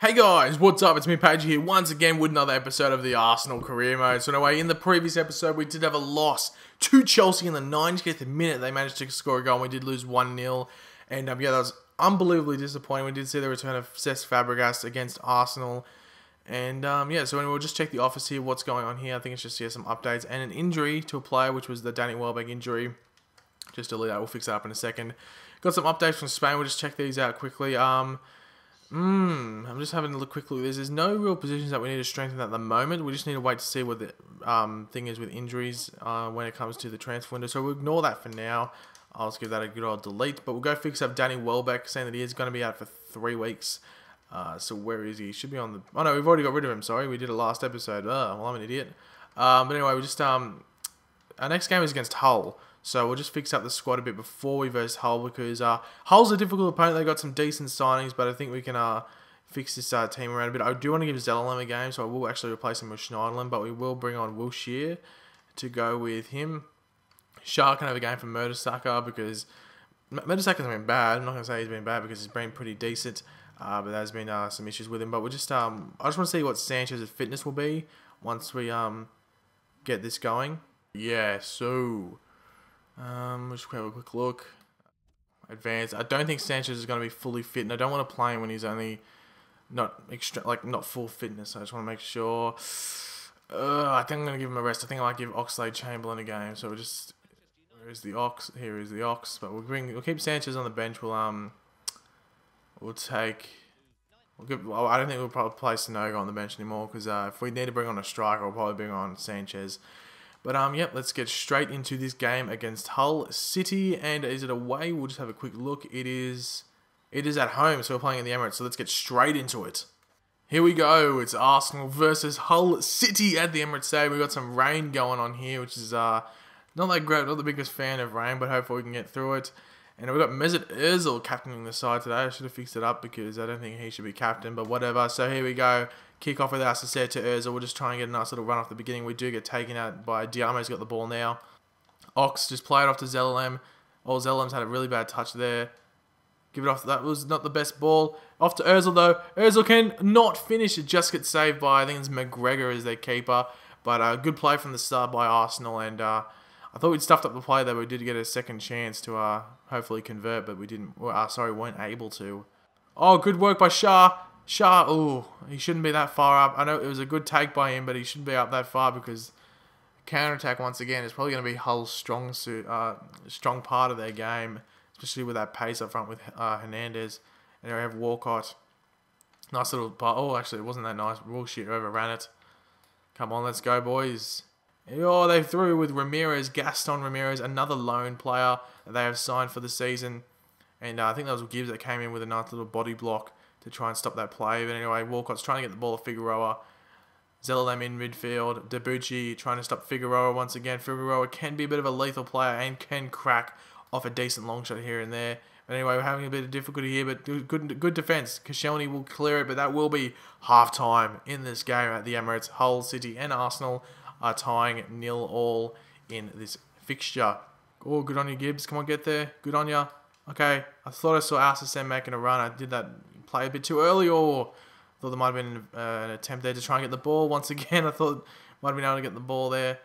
Hey guys, what's up? It's me, Paige, here once again with another episode of the Arsenal Career Mode. So anyway, in the previous episode, we did have a loss to Chelsea in the 90th minute. They managed to score a goal and we did lose 1-0. And yeah, that was unbelievably disappointing. We did see the return of Cesc Fabregas against Arsenal. And yeah, so anyway, we'll just check the office here, what's going on here. I think it's just some updates and an injury to a player, which was the Danny Welbeck injury. Just delete that, we'll fix that up in a second. Got some updates from Spain, we'll just check these out quickly. I'm just having a quick look. There's no real positions that we need to strengthen at the moment. We just need to wait to see what the thing is with injuries when it comes to the transfer window. So we'll ignore that for now. I'll just give that a good old delete. But we'll go fix up Danny Welbeck, saying that he is going to be out for 3 weeks. So where is he? He should be on the... Oh no, we've already got rid of him. Sorry, we did it last episode. Well, I'm an idiot. But anyway, we just... our next game is against Hull. So we'll just fix up the squad a bit before we verse Hull, because Hull's a difficult opponent. They got some decent signings, but I think we can fix this team around a bit. I do want to give Zellerlam a game, so I will actually replace him with Schneiderlin, but we will bring on Wilshere to go with him. Shah can have a game for Mertesacker, because Mertesacker's been bad. I'm not going to say he's been bad because he's been pretty decent, but there's been some issues with him. But we'll just I just want to see what Sanchez's fitness will be once we get this going. Yeah, so... we'll just have a quick look. Advanced. I don't think Sanchez is going to be fully fit, and I don't want to play him when he's only not full fitness. I just want to make sure. I think I'm going to give him a rest. I think I might give Oxlade-Chamberlain a game. So we'll just... Where is the Ox? Here is the Ox. But we'll keep Sanchez on the bench. We'll take... I don't think we'll probably play Sonogo on the bench anymore, because if we need to bring on a striker, we'll probably bring on Sanchez. But yep, let's get straight into this game against Hull City. And is it away? We'll just have a quick look. It is at home, so we're playing in the Emirates. So let's get straight into it. Here we go. It's Arsenal versus Hull City at the Emirates Stadium. We've got some rain going on here, which is not that great. Not the biggest fan of rain, but hopefully we can get through it. And we've got Mesut Ozil captaining the side today. I should have fixed it up because I don't think he should be captain, but whatever. So here we go. Kick off with Assasset to Ozil. We'll just try and get a nice little run off the beginning. We do get taken out by Diamo's got the ball now. Ox just play it off to Zellerlam. Oh, Zellerlam's had a really bad touch there. Give it off. That was not the best ball. Off to Ozil though. Ozil can not finish. It just gets saved by, I think it's McGregor as their keeper. But good play from the start by Arsenal. And I thought we'd stuffed up the play there. We did get a second chance to hopefully convert, but we didn't. Weren't able to. Oh, good work by Shah. Shah, oh, he shouldn't be that far up. I know it was a good take by him, but he shouldn't be up that far, because counter-attack, once again, is probably going to be Hull's strong part of their game, especially with that pace up front with Hernandez. And there we have Walcott. Nice little part. Oh, actually, it wasn't that nice. Wilshere overran it. Come on, let's go, boys. Oh, they threw with Ramirez, Gaston Ramirez, another loan player that they have signed for the season. And I think that was Gibbs that came in with a nice little body block to try and stop that play. But anyway, Walcott's trying to get the ball to Figueroa. Zellerlam in midfield. Debuchy trying to stop Figueroa once again. Figueroa can be a bit of a lethal player and can crack off a decent long shot here and there. But anyway, we're having a bit of difficulty here, but good defense. Koscielny will clear it, but that will be half-time in this game at the Emirates. Hull City and Arsenal are tying 0-0 in this fixture. Oh, good on you, Gibbs. Come on, get there. Good on you. Okay, I thought I saw Assassin making a run. I did that play a bit too early, or thought there might have been an attempt there to try and get the ball. Once again, I thought might have been able to get the ball there.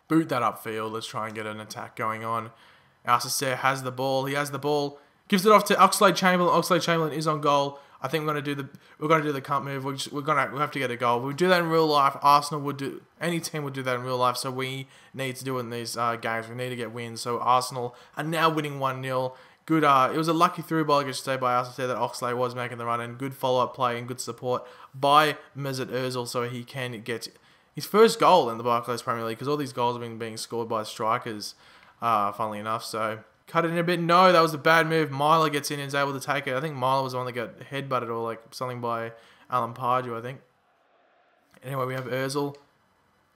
Boot that upfield. Let's try and get an attack going on. Assassin has the ball. He has the ball. Gives it off to Oxlade-Chamberlain. Oxlade-Chamberlain is on goal. I think we're going to do the cunt move. We'll have to get a goal. We do that in real life. Arsenal would do. Any team would do that in real life. So we need to do it in these games. We need to get wins. So Arsenal are now winning 1-0. Good. It was a lucky through ball, I guess, by Assassin that Oxlade was making the run, and good follow-up play and good support by Mesut Ozil, so he can get his first goal in the Barclays Premier League, because all these goals have been being scored by strikers, funnily enough. So cut it in a bit. No, that was a bad move. Myler gets in and is able to take it. I think Myler was the one that got headbutted or like something by Alan Pardew, I think. Anyway, we have Ozil.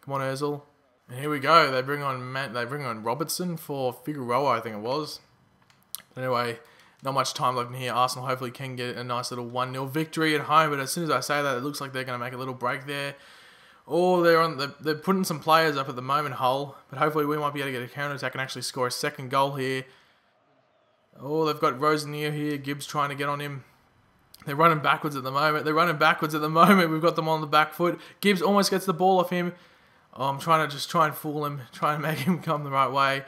Come on, Ozil. And here we go. They bring on Robertson for Figueroa, I think it was. Anyway, not much time left in here. Arsenal hopefully can get a nice little 1-0 victory at home. But as soon as I say that, it looks like they're going to make a little break there. Oh, they're putting some players up at the moment, Hull. But hopefully we might be able to get a counter-attack and actually score a second goal here. Oh, they've got Rosenier here. Gibbs trying to get on him. They're running backwards at the moment. We've got them on the back foot. Gibbs almost gets the ball off him. Oh, I'm trying to just try and fool him. Try and make him come the right way.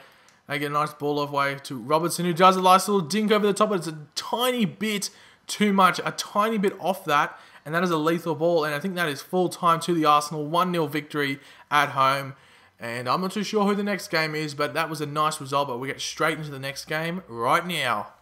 They get a nice ball off way to Robertson, who does a nice little dink over the top. But it's a tiny bit too much. A tiny bit off that. And that is a lethal ball. And I think that is full time to the Arsenal. 1-0 victory at home. And I'm not too sure who the next game is. But that was a nice result. But we get straight into the next game right now.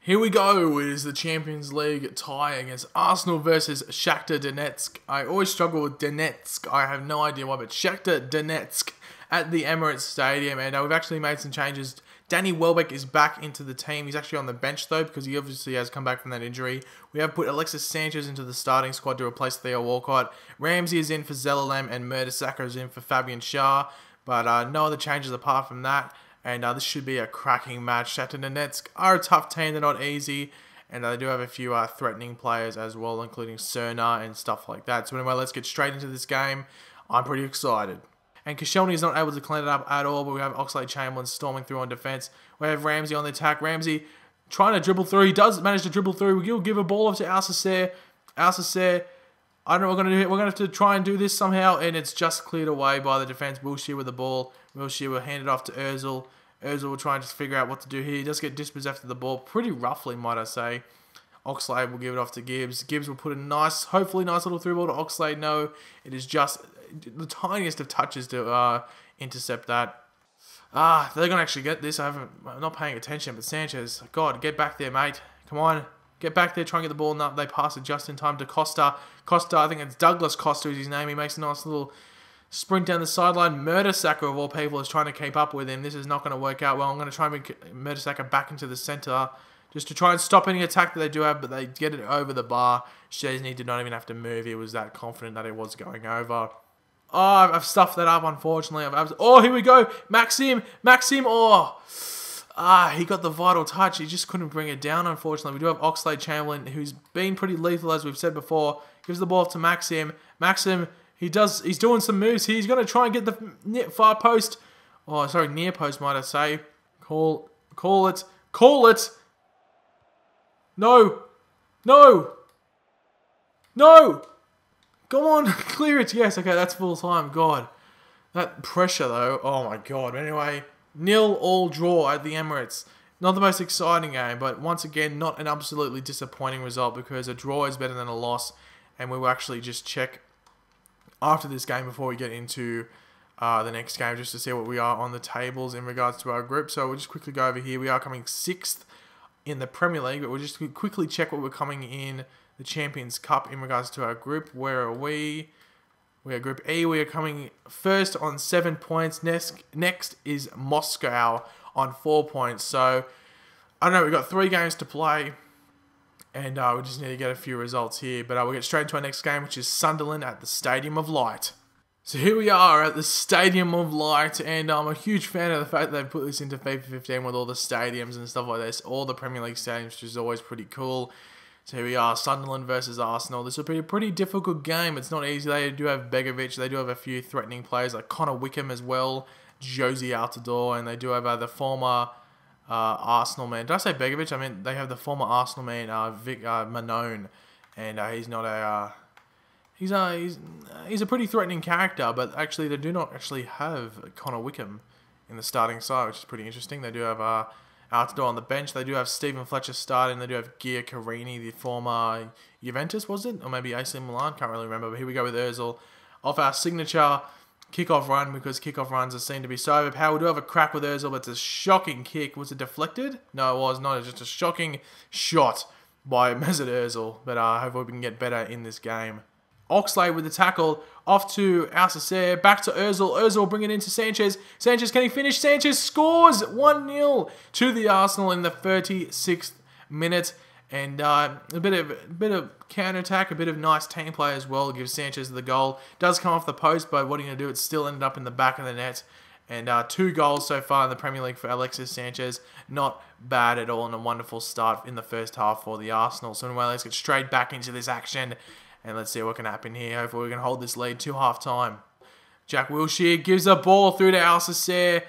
Here we go. It is the Champions League tie against Arsenal versus Shakhtar Donetsk. I always struggle with Donetsk. I have no idea why, but Shakhtar Donetsk at the Emirates Stadium. And we've actually made some changes. Danny Welbeck is back into the team. He's actually on the bench though, because he obviously has come back from that injury. We have put Alexis Sanchez into the starting squad to replace Theo Walcott. Ramsey is in for Zelalem and Mertesacker is in for Fabian Schär. But no other changes apart from that. And this should be a cracking match. Shakhtar Donetsk are a tough team. They're not easy. And they do have a few threatening players as well, including Cerna and stuff like that. So anyway, let's get straight into this game. I'm pretty excited. And Koscielny is not able to clean it up at all. But we have Oxlade-Chamberlain storming through on defense. We have Ramsey on the attack. Ramsey trying to dribble through. He does manage to dribble through. We'll give a ball off to Alcacer. Alcacer, I don't know what we're going to do. We're going to have to try and do this somehow. And it's just cleared away by the defense. Wilshere with the ball. Wilshere will hand it off to Ozil. Ozil will try and just figure out what to do here. He does get dispossessed of the ball pretty roughly, might I say. Oxlade will give it off to Gibbs. Gibbs will put a nice, hopefully nice little through ball to Oxlade. No, it is just the tiniest of touches to intercept that. They're going to actually get this. I'm not paying attention, but Sanchez, God, get back there, mate. Come on. Get back there, try and get the ball. No, they pass it just in time to Costa. Costa, I think it's Douglas Costa is his name. He makes a nice little sprint down the sideline. Mertesacker, of all people, is trying to keep up with him. This is not going to work out well. I'm going to try and bring Mertesacker back into the centre just to try and stop any attack that they do have, but they get it over the bar. Szczesny did not even have to move. He was that confident that it was going over. Oh, I've stuffed that up, unfortunately. Oh, here we go. Maxim. Oh. He got the vital touch. He just couldn't bring it down, unfortunately. We do have Oxlade-Chamberlain, who's been pretty lethal, as we've said before. Gives the ball to Maxim. Maxim, he's doing some moves. He's going to try and get the far post. Oh, sorry, near post, might I say. Call it. No. Come on, clear it. Yes, okay, that's full time. God, that pressure though. Oh my God. Anyway, 0-0 draw at the Emirates. Not the most exciting game, but once again, not an absolutely disappointing result because a draw is better than a loss. And we will actually just check after this game before we get into the next game just to see what we are on the tables in regards to our group. So we'll just quickly go over here. We are coming 6th in the Premier League, but we'll just quickly check what we're coming in the Champions Cup in regards to our group. Where are we? We are Group E. We are coming first on 7 points. Next is Moscow on 4 points. So, I don't know. We've got 3 games to play. And we just need to get a few results here. But we'll get straight into our next game, which is Sunderland at the Stadium of Light. So here we are at the Stadium of Light, and I'm a huge fan of the fact that they've put this into FIFA 15 with all the stadiums and stuff like this, all the Premier League stadiums, which is always pretty cool. So here we are, Sunderland versus Arsenal. This will be a pretty difficult game. It's not easy. They do have Begovic. They do have a few threatening players like Connor Wickham as well, Josie Altidore, and they do have the former Arsenal man. Did I say Begovic? I mean, they have the former Arsenal man, Manone, and he's not a... He's a pretty threatening character, but actually they do not actually have Connor Wickham in the starting side, which is pretty interesting. They do have Altidore on the bench. They do have Stephen Fletcher starting. They do have Gia Carini, the former Juventus, was it? Or maybe AC Milan, can't really remember. But here we go with Ozil. Off our signature kickoff run, because kickoff runs are seen to be so overpowered. We do have a crack with Ozil, but it's a shocking kick. Was it deflected? No, it was not. It's just a shocking shot by Mesut Ozil. But hopefully we can get better in this game. Oxlade with the tackle, off to Alcacer, back to Ozil. Ozil bring it into Sanchez. Sanchez, can he finish? Sanchez scores 1-0 to the Arsenal in the 36th minute. And a bit of counter-attack, a bit of nice team play as well. Gives Sanchez the goal. Does come off the post, but what are you going to do? It still ended up in the back of the net. And 2 goals so far in the Premier League for Alexis Sanchez. Not bad at all, and a wonderful start in the first half for the Arsenal. So anyway, let's get straight back into this action. And let's see what can happen here. Hopefully we can hold this lead to half-time. Jack Wilshere gives a ball through to Alcacer.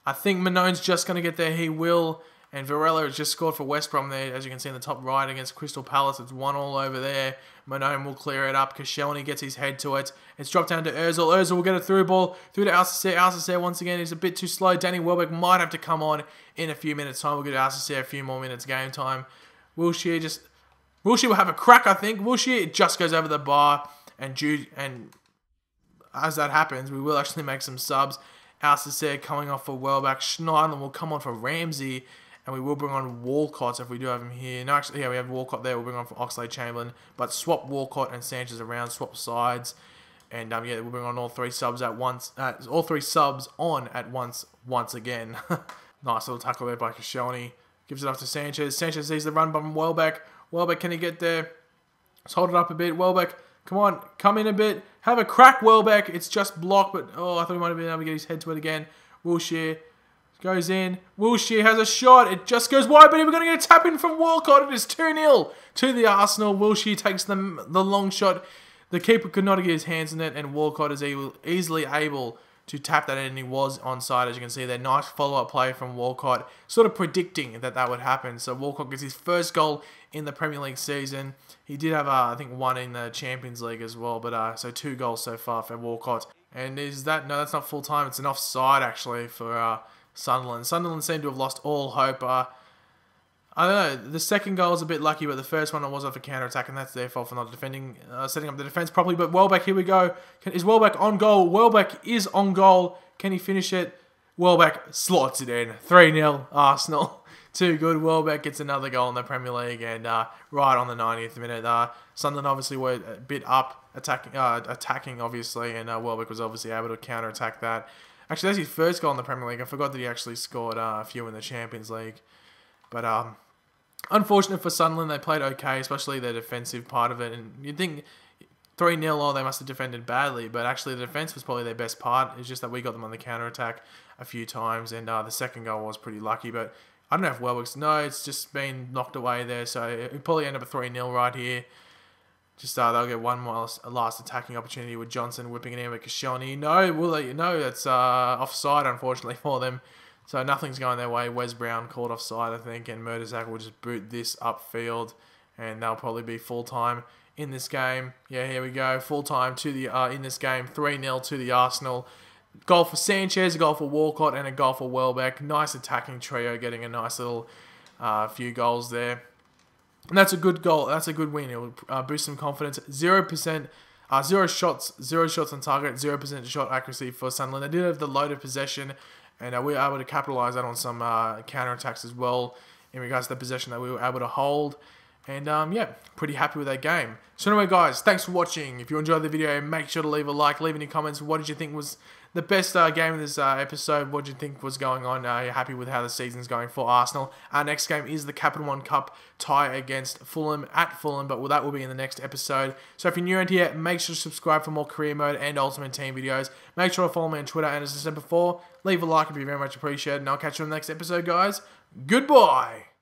I think Manone's just going to get there. He will. And Varela has just scored for West Brom there, as you can see in the top right against Crystal Palace. It's 1-1 over there. Monone will clear it up. Koscielny gets his head to it. It's dropped down to Ozil. Ozil will get a through ball through to Alcacer. Alcacer once again is a bit too slow. Danny Welbeck might have to come on in a few minutes' time. We'll give Alcacer a few more minutes game time. Wilshere will have a crack, I think. Wilshere just goes over the bar, and as that happens, we will actually make some subs. Alcacer coming off for Welbeck. Schneiderlin will come on for Ramsey. And we will bring on Walcott if we do have him here. No, actually, yeah, we have Walcott there. We'll bring on for Oxlade-Chamberlain. But swap Walcott and Sanchez around, swap sides. And, yeah, we'll bring on all three subs at once. All three subs on at once again. Nice little tackle there by Koscielny. Gives it off to Sanchez. Sanchez sees the run by Welbeck. Welbeck, can he get there? Let's hold it up a bit. Welbeck, come on. Come in a bit. Have a crack, Welbeck. It's just blocked, but, oh, I thought he might have been able to get his head to it again. Wilshere goes in. Wilshere has a shot. It just goes wide, but we're going to get a tap in from Walcott. It is 2-0 to the Arsenal. Wilshere takes the long shot. The keeper could not get his hands in it, and Walcott is easily able to tap that in, and he was onside, as you can see there. Nice follow-up play from Walcott, sort of predicting that would happen. So Walcott gets his first goal in the Premier League season. He did have, I think, one in the Champions League as well, but so 2 goals so far for Walcott. And is that, no, that's not full-time. It's an offside, actually, for Sunderland. Sunderland seem to have lost all hope. I don't know. The second goal was a bit lucky, but the first one was off a counter-attack, and that's their fault for not defending, setting up the defence properly. But Welbeck, here we go. Is Welbeck on goal? Welbeck is on goal. Can he finish it? Welbeck slots it in. 3-0 Arsenal. Too good. Welbeck gets another goal in the Premier League, and right on the 90th minute. Sunderland obviously were a bit up, attacking obviously, and Welbeck was obviously able to counter-attack that. Actually, that's his first goal in the Premier League. I forgot that he actually scored a few in the Champions League. But unfortunate for Sunderland, they played okay, especially the defensive part of it. And you'd think 3-0, oh, they must have defended badly. But actually, the defence was probably their best part. It's just that we got them on the counter-attack a few times. And the second goal was pretty lucky. But I don't know if Welbeck's... No, it's just been knocked away there. So it'll probably end up a 3-0 right here. Just they'll get one more last attacking opportunity with Johnson whipping it in with Koscielny. No, we'll let you know that's offside, unfortunately, for them. So nothing's going their way. Wes Brown called offside, I think, and Murdersack will just boot this upfield, and they'll probably be full-time in this game. Yeah, here we go. Full-time to the in this game. 3-0 to the Arsenal. Goal for Sanchez, a goal for Walcott, and a goal for Welbeck. Nice attacking trio, getting a nice little few goals there. And that's a good goal. That's a good win. It will boost some confidence. 0%, 0 shots on target, 0% shot accuracy for Sunderland. They did have the load of possession, and we were able to capitalise that on some counter-attacks as well in regards to the possession that we were able to hold. And yeah, pretty happy with that game. So anyway, guys, thanks for watching. If you enjoyed the video, make sure to leave a like. Leave any comments. What did you think was the best game of this episode? What did you think was going on? Are you happy with how the season's going for Arsenal? Our next game is the Capital One Cup tie against Fulham at Fulham, but that will be in the next episode. So if you're new around here, make sure to subscribe for more career mode and Ultimate Team videos. Make sure to follow me on Twitter, and as I said before, leave a like, it'd be very much appreciated, and I'll catch you in the next episode, guys. Goodbye!